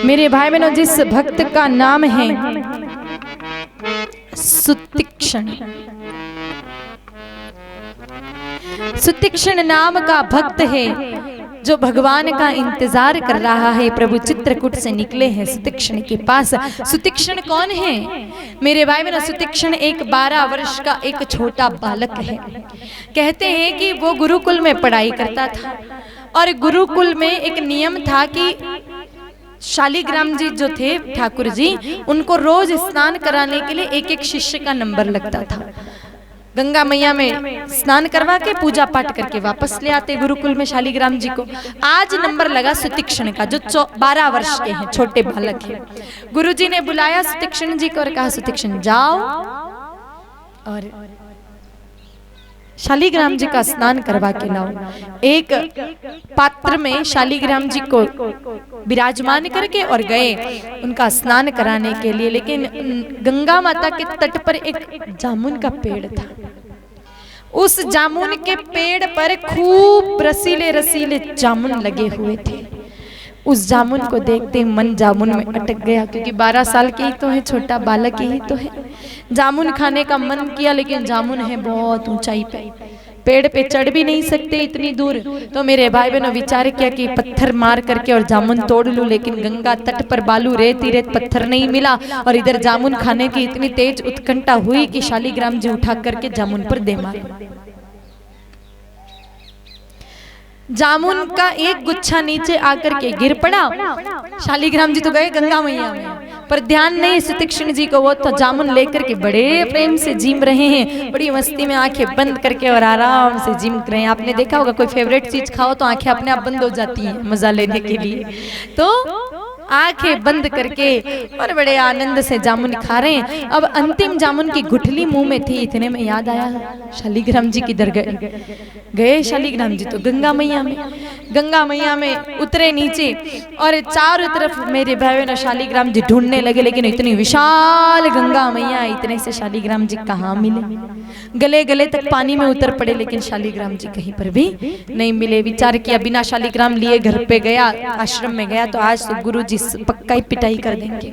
मेरे भाई बहनों, जिस भक्त का नाम है सुतीक्ष्ण, सुतीक्ष्ण नाम का भक्त है जो भगवान का इंतजार कर रहा है। प्रभु चित्रकूट से निकले हैं सुतीक्ष्ण के पास। सुतीक्ष्ण कौन है मेरे भाई बहनों? सुतीक्ष्ण एक 12 वर्ष का एक छोटा बालक है। कहते हैं कि वो गुरुकुल में पढ़ाई करता था और गुरुकुल में एक नियम था कि शालिग्राम जी जो थे ठाकुर जी, उनको रोज स्नान कराने के लिए एक एक शिष्य का नंबर लगता था। गंगा मैया में स्नान करवा के पूजा पाठ करके वापस ले आते गुरुकुल में शालिग्राम जी को। आज नंबर लगा सुतीक्ष्ण का, जो 12 वर्ष के हैं, छोटे बालक हैं। गुरुजी ने बुलाया सुतीक्ष्ण जी को और कहा, सुतीक्ष्ण जाओ और शालिग्राम जी का स्नान करवा के लाओ। एक पात्र में शालिग्राम जी को विराजमान करके और गए उनका स्नान कराने के लिए। लेकिन गंगा माता के तट पर एक जामुन का पेड़ था। उस जामुन के पेड़ पर खूब रसीले रसीले जामुन लगे हुए थे। उस जामुन को देखते मन जामुन में अटक गया, क्योंकि 12 साल के ही तो है, छोटा बालक ही तो है। जामुन खाने का मन किया, लेकिन जामुन है बहुत ऊंचाई पे, पेड़ पे चढ़ भी नहीं सकते इतनी दूर। तो मेरे भाई बहनों विचार किया कि पत्थर मार करके और जामुन तोड़ लूं, लेकिन गंगा तट पर बालू रेत ही रेत, पत्थर नहीं मिला। और इधर जामुन खाने की इतनी तेज उत्कंठा हुई कि शालिग्राम जी उठा करके जामुन पर दे मारे। जामुन का एक गुच्छा नीचे आकर के गिर पड़ा। शालिग्राम जी तो गए गंगा मैया में, पर ध्यान नहीं सुतीक्ष्ण जी को। वो तो जामुन लेकर के बड़े प्रेम से जीम रहे हैं, बड़ी मस्ती में आंखें बंद करके और आराम से जीम रहे हैं। आपने देखा होगा कोई फेवरेट चीज खाओ तो आंखें अपने आप बंद हो जाती हैं मजा लेने के लिए। तो आंखें बंद करके और बड़े आनंद से जामुन खा रहे हैं। अब अंतिम जामुन की गुठली मुंह में थी, इतने में याद आया शालिग्राम जी किधर गए शालिग्राम जी तो गंगा मैया में। गंगा मैया में उतरे नीचे और चारों तरफ मेरे भाई बहन शालिग्राम जी ढूंढने लगे, लेकिन इतनी विशाल गंगा मैया, इतने से शालिग्राम जी कहाँ मिले। गले गले तक पानी में उतर पड़े, लेकिन शालिग्राम जी कहीं पर भी नहीं मिले। विचार किया बिना शालिग्राम लिए घर पे गया, आश्रम में गया तो आज तो गुरु जी पक्का ही पिटाई कर देंगे।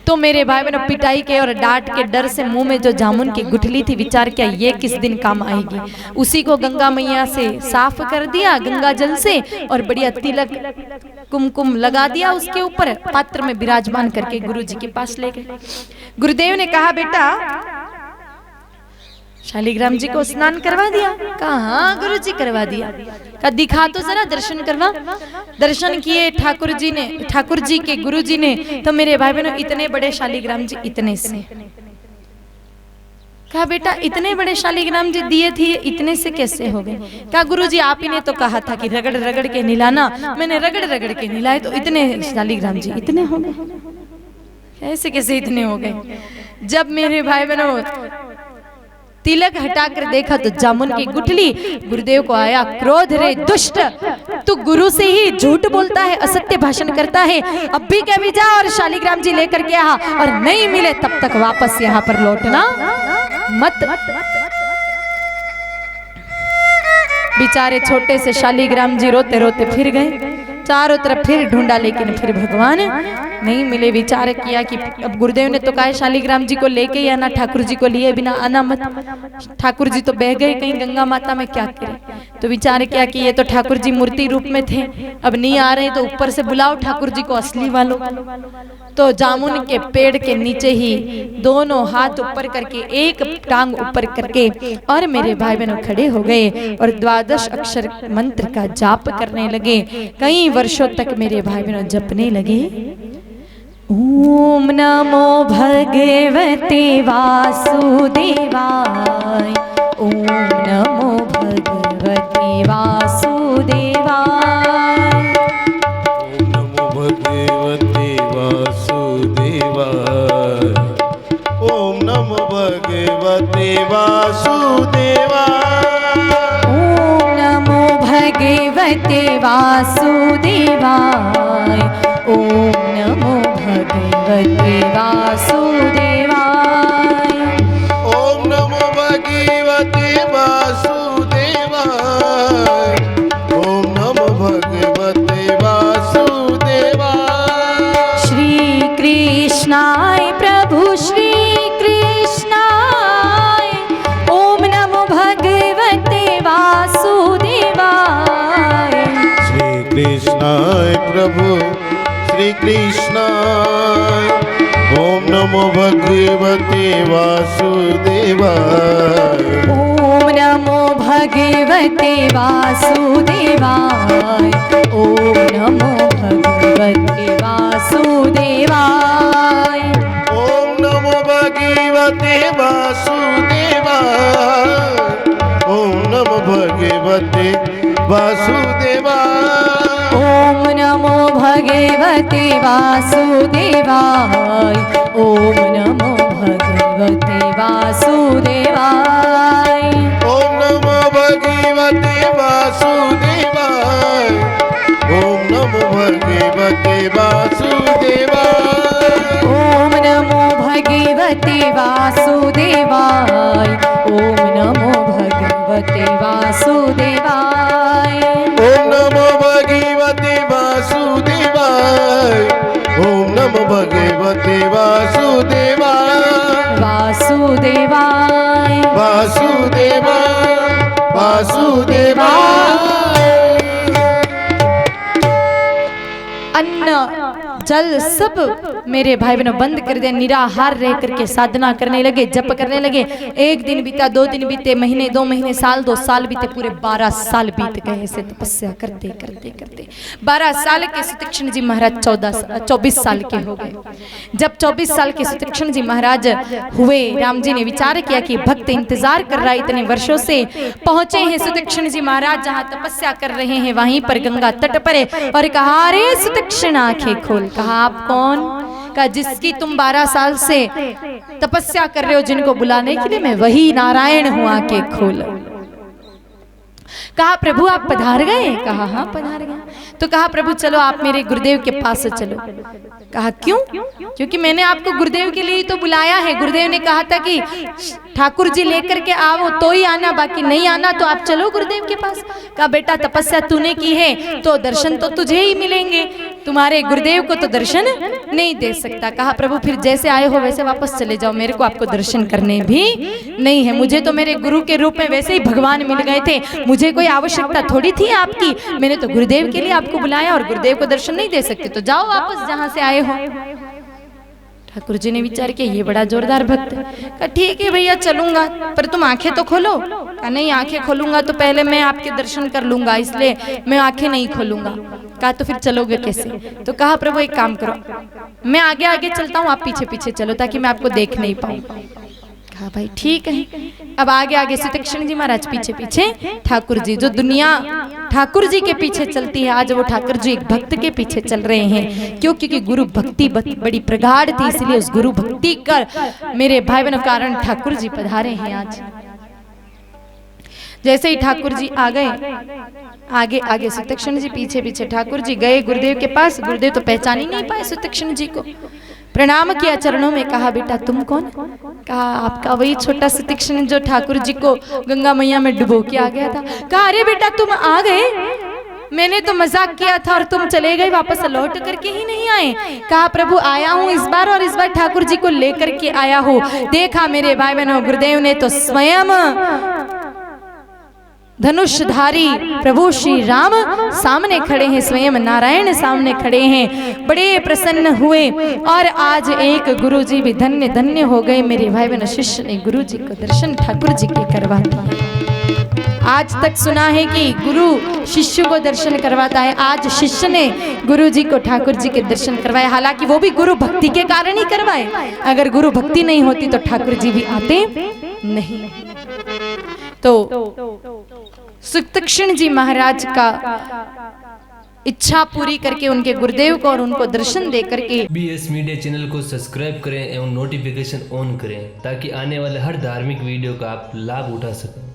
तो मेरे भाई बहनों पिटाई के और डांट के डर से मुंह में जो जामुन की गुठली थी, विचार किया ये किस दिन काम आएगी। उसी को गंगा मैया से साफ कर दिया गंगा जल से और बढ़िया तिलक कुमकुम लगा दिया उसके ऊपर, पात्र में विराजमान करके गुरु जी के पास ले गए। गुरुदेव ने कहा बेटा शालिग्राम जी को स्नान करवा दिया? कहा गुरु जी करवा दिया। कहा दिखा तो जरा, दर्शन करवा। दर्शन किए ठाकुर जी ने, ठाकुर जी के गुरु जी ने। तो मेरे भाई बहनों इतने बड़े शालिग्राम जी इतने से। कहा बेटा इतने बड़े शालिग्राम जी दिए थे, इतने से कैसे हो गए? कहा गुरु जी आप ही ने तो कहा था कि रगड़ रगड़ के निलाना, मैंने रगड़ रगड़ के निलाए तो इतने शालिग्राम जी इतने हो गए। ऐसे कैसे इतने हो गए? जब मेरे भाई बहनों तिलक हटाकर देखा तो जामुन की गुठली। गुरुदेव को आया क्रोध, रे दुष्ट, तू गुरु से ही झूठ बोलता है, असत्य भाषण करता है। अब भी कभी जा और शालिग्राम जी लेकर के आ, और नहीं मिले तब तक वापस यहाँ पर लौटना मत। बेचारे छोटे से शालिग्राम जी रोते रोते फिर गए, चारों तरफ फिर ढूंढा, लेकिन फिर भगवान नहीं मिले। विचार किया कि अब गुरुदेव ने तो कहा शालिग्राम जी को लेके ही आना, ठाकुर जी को लिए बिना आना मत। ठाकुर जी तो बह गए कहीं गंगा माता में, क्या करें? तो विचार किया कि ये तो ठाकुर जी मूर्ति रूप में थे, अब नहीं आ रहे तो ऊपर से बुलाओ ठाकुर जी को असली वालों। तो जामुन के पेड़ के नीचे ही दोनों हाथ ऊपर करके, एक टांग ऊपर करके, और मेरे भाई बहनों खड़े हो गए और 12 अक्षर मंत्र का जाप करने लगे। कई वर्षों तक मेरे भाई बहनों जपने लगे। ओम नमो भगवते वासुदेवाय, ओम नमो भगवते वासुदेवाय, ओम नमो भगवते वासुदेवाय, ओम नमो भगवते वासुदेवाय, ओम नमो भगवते वासुदेवाय, ओम नमो भगवते वासुदेवाय, ओम नमो भगवते वासुदेवाय, ओम नमो भगवते वासुदेवाय। कृष्णाय ओम नमो भगवते वासुदेवाय ओम नमो भगवते वासुदेवाय ओम नमो भगवते वासुदेवाय ओम नमो भगवते वासुदेवाय ओम नमो भगवते वासुदेवाय ओम नमो भगवते वासुदेवाय ओम नमो भगवते वासुदेवाय ओम नमो भगवते वासुदेवाय ओम नमो भगवते वासुदेवाय ओम नमो भगवते वासुदेवाय ओम नमो भगवते वासुदेवाय ओम नमो भगवते वासुदेवाय ओम नमो भगवते वासुदेवाय वासुदेवाय वासुदेवाय वासुदेवाय अन्न जल सब मेरे भाई बहनों बंद कर दे, निराहार रह करके साधना करने लगे, जप करने लगे। एक दिन बीता, 2 दिन बीते, महीने 2 महीने, साल 2 साल बीते, पूरे 12 साल बीत गए ऐसे तपस्या करते करते करते। 12 साल के सुतीक्ष्ण जी महाराज 24 साल के हो गए। जब 24 साल के सुतीक्ष्ण जी महाराज हुए, राम जी ने विचार किया कि भक्त इंतजार कर रहा है इतने वर्षों से। पहुंचे हैं सुतीक्ष्ण जी महाराज जहां तपस्या कर रहे हैं, वहीं पर गंगा तट पर और कहा, अरे सुतीक्ष्ण आंखें खोल। कहा, आप कौन? कहा, जिसकी तुम 12 साल से तपस्या कर रहे हो, जिनको बुलाने के लिए मैं वही नारायण हूं, आंखें खोल। कहा, प्रभु आप पधार गए? कहा, हाँ पधार गए। तो कहा, प्रभु चलो आप मेरे गुरुदेव के पास से चलो। कहा, क्यों? क्योंकि मैंने आपको गुरुदेव के लिए तो बुलाया है। गुरुदेव ने कहा था कि ठाकुर जी लेकर के आओ तो ही आना, बाकी नहीं आना तो आप चलो गुरुदेव के पास। कहा, बेटा तपस्या तूने की है तो दर्शन तो तुझे ही मिलेंगे, तुम्हारे गुरुदेव को तो दर्शन नहीं दे सकता। कहा, प्रभु फिर जैसे आए हो वैसे वापस चले जाओ, मेरे को आपको दर्शन करने भी नहीं है। मुझे तो मेरे गुरु के रूप में वैसे ही भगवान मिल गए थे, मुझे कोई आवश्यकता थोड़ी थी आपकी। मैंने तो गुरुदेव के लिए आपको बुलाया और गुरुदेव को दर्शन नहीं दे सकते तो जाओ वापस जहां से आए हो। ठाकुर जी ने विचार किया, ये बड़ा जोरदार भक्त। कहा, ठीक है भैया चलूंगा, पर तुम आंखें तो खोलो। कहा, नहीं आंखें खोलूंगा तो पहले मैं आपके दर्शन कर लूंगा, इसलिए मैं आंखें नहीं खोलूंगा। कहा, तो फिर चलोगे कैसे? तो कहा, प्रभु एक काम करो, मैं आगे आगे चलता हूँ, आप पीछे पीछे चलो ताकि मैं आपको देख नहीं पाऊँ। कहा, भाई ठीक है। अब आगे आगे सुतीक्ष्ण जी महाराज, पीछे पीछे ठाकुर जी। जो दुनिया ठाकुर जी के पीछे चलती है, आज वो ठाकुर जी एक भक्त के पीछे चल रहे हैं। क्यों? क्योंकि गुरु भक्ति बड़ी प्रगाढ़ थी, इसलिए उस गुरु भक्ति कर मेरे भाई बहनों कारण ठाकुर जी पधारे हैं आज। जैसे ही ठाकुर जी आ गए, आगे आगे सुतीक्ष्ण जी, पीछे पीछे ठाकुर जी गए गुरुदेव के पास। गुरुदेव तो पहचान ही नहीं पाए सुतीक्ष्ण जी को। प्रणाम किया चरणों में। कहा, बेटा तुम कौन? कहा, आपका वही छोटा सुतीक्ष्ण जो ठाकुर जी को गंगा मैया में डुबो के आ गया था। कहा, अरे बेटा तुम आ गए, मैंने तो मजाक किया था और तुम चले गए, वापस लौट करके ही नहीं आए। कहा, प्रभु आया हूँ इस बार, और इस बार ठाकुर जी को लेकर के आया हूँ। देखा मेरे भाई बहनों, गुरुदेव ने तो स्वयं धनुषधारी प्रभु श्री राम सामने खड़े हैं, स्वयं नारायण सामने खड़े हैं, बड़े प्रसन्न हुए। और आज एक गुरु जी भी धन्य धन्य हो गए। मेरे भाई बहन, शिष्य ने गुरु जी को दर्शन ठाकुर जी के करवा दिए। आज तक सुना है कि गुरु शिष्य को दर्शन करवाता है, आज शिष्य ने गुरु जी को ठाकुर जी के दर्शन करवाए। हालांकि वो भी गुरु भक्ति के कारण ही करवाए, अगर गुरु भक्ति नहीं होती तो ठाकुर जी भी आते नहीं। तो सुतीक्ष्ण जी महाराज का इच्छा पूरी करके उनके गुरुदेव को और उनको दर्शन दे करके BS मीडिया चैनल को सब्सक्राइब करें एवं नोटिफिकेशन ऑन करें ताकि आने वाले हर धार्मिक वीडियो का आप लाभ उठा सकें।